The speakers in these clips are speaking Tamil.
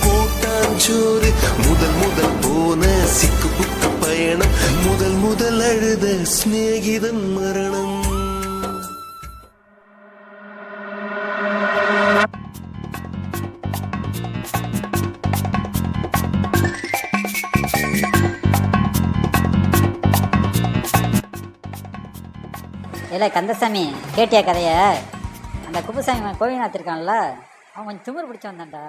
கூட்டாஞ்சோறு முதல் முதல் போன சிக்கு புக்கு பயணம் முதல் முதல் அழுத சிநேகிதன் மரணம். இல்லை கந்தசாமி, கேட்டியா கதைய? அந்த குப்புசாமி கோவிநாத் இருக்கான்ல, அவன் கொஞ்சம் திமிரு பிடிச்சி வந்தான்டா.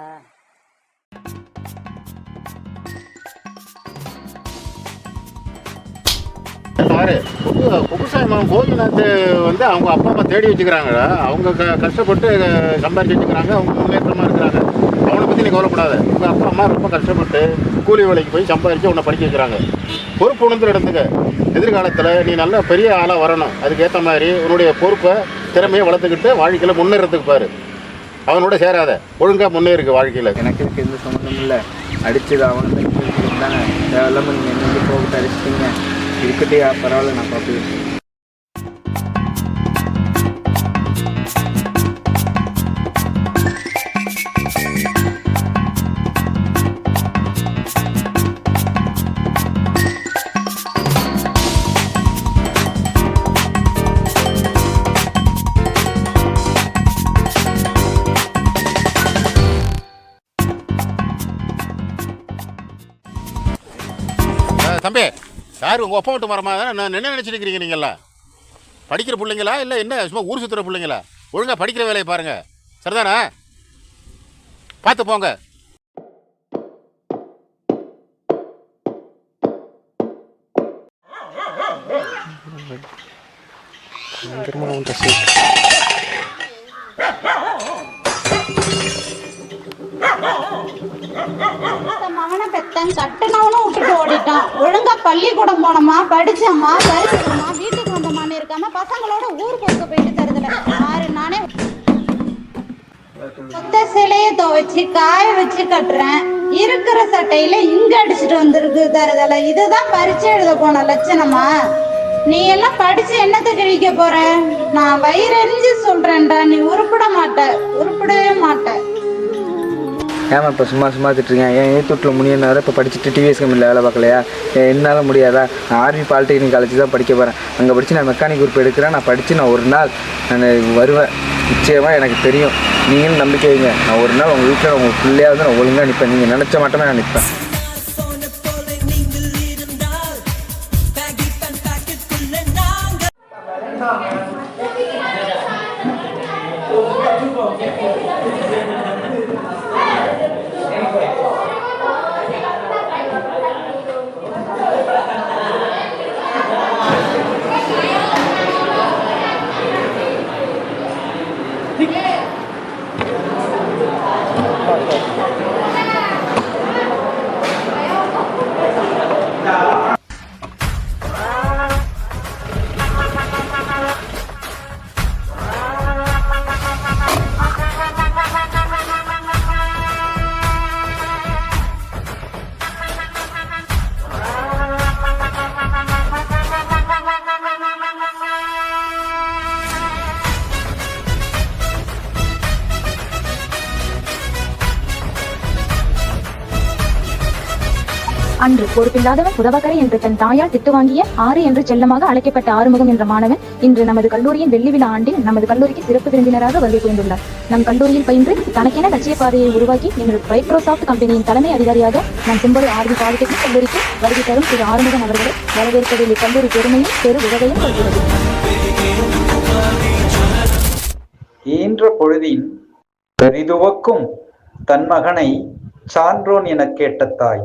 குப்புசாமி கோவிநாத் வந்து அவங்க அப்பா அம்மா தேடி வச்சுக்கிறாங்களா, அவங்க கஷ்டப்பட்டு சம்பாரிச்சு வச்சுக்கிறாங்க, அவங்க முன்னேற்றமாக இருக்கிறாங்க. அவனை பற்றி நீ கவலைப்படாத. உங்கள் அப்பா அம்மா ரொம்ப கஷ்டப்பட்டு கூலி வேலைக்கு போய் சம்பாரித்து உன்னை படிக்க வைக்கிறாங்க. பொறுப்பு உணர்ந்து இடத்துக்கு எதிர்காலத்தில் நீ நல்ல பெரிய ஆளாக வரணும். அதுக்கேற்ற மாதிரி உன்னுடைய பொறுப்பை திறமையை வளர்த்துக்கிட்டு வாழ்க்கையில் முன்னேறதுக்கு பாரு. அவனோட சேராத, ஒழுங்காக முன்னேறிக்கு வாழ்க்கையில். எனக்கு இதுக்கு எந்த சம்மந்தம் இல்லை. அடிச்சது அவனை தானே, தேவையில்லாமல் நீங்கள் என்ன போகிட்டு அடிச்சிட்டிங்க. இருக்கட்டே பரவாயில்ல, நான் பார்த்து. தம்பி, யார் உங்கள் ஒப்ப மட்டும் வரமா தானே? நான் என்ன நினச்சிட்டு இருக்கிறீங்க? நீங்கள்லாம் படிக்கிற பிள்ளைங்களா இல்லை என்ன சும்மா ஊர் சுற்றுற பிள்ளைங்களா? ஒழுங்காக படிக்கிற வேலையை பாருங்கள், சரிதானே? பார்த்து போங்க. மகனை பெத்தன் கட்டுனவனும் விட்டுட்டு ஓடிட்டான். ஒழுங்கா பள்ளிக்கூடம் போனோமா, படிச்சோமா, பரிசுமா, வீட்டுக்கு வந்தோமான்னு இருக்காம பசங்களோட ஊர் போக்க போயிட்டு தருதுல. யாரு நானே சொத்த சிலைய துவைச்சு காய வச்சு கட்டுறேன். இருக்கிற சட்டையில இங்க அடிச்சுட்டு வந்திருக்கு தருதல. இதுதான் பரிச்சை எழுத போன லட்சணமா? நீ எல்லாம் படிச்சு என்னத்தை கழிக்க போற? நான் வயிறெறிஞ்சு சொல்றேன்டா, நீ உருப்பிட மாட்ட, உருப்பிடவே மாட்ட. ஏமா இப்போ சும்மா திட்டுருக்கேன். என் ஏத்தூட்டில் முடியினார இப்போ படிச்சுட்டு டிவிஎஸ் கம்பெனியில் வேலை பார்க்கலையா? என்னால் முடியாதா? நான் ஆர்மி பாலிடெக்னிக் காலேஜ் தான் படிக்க போகிறேன். அங்கே படித்து நான் மெக்கானிக் குரூப் எடுக்கிறேன். நான் படித்து நான் ஒரு நாள் நான் வருவேன். நிச்சயமாக எனக்கு தெரியும். நீங்களும் நம்பிக்கை வைங்க. நான் ஒரு நாள் உங்கள் வீட்டில் உங்கள் பிள்ளையாக வந்து நான் ஒழுங்காக நிற்பேன். நீங்கள் நினச்ச மாட்டோமே நான் நிற்பேன். அன்று பொறுப்பில்லாதவன் உதவக்கரை என்று தன் தாயால் திட்டு வாங்கிய ஆறு என்று செல்லமாக அழைக்கப்பட்ட ஆறுமுகம் என்ற மாணவன் இன்று நமது கல்லூரியின் வெள்ளி விழா ஆண்டில் நமது கல்லூரிக்கு சிறப்பு விருந்தினராக வருகை புரிந்துள்ளார். நம் கல்லூரியில் பயின்று தனக்கென லட்சிய பாதையை உருவாக்கி எமது மைக்ரோசாப்ட் கம்பெனியின் தலைமை அதிகாரியாக நம் செம்பொரு ஆர்வி பாலிடெக்னிக் கல்லூரிக்கு வருகை தரும் திரு ஆறுமுகம் அவர்களை வரவேற்பதில் இக்கல்லூரி பெருமையும் பெரு உதவையும் கொள்கிறது. ஈன்ற பொழுதின் பெரிதுவக்கும் தன் மகனை சான்றோன் எனக் கேட்ட தாய்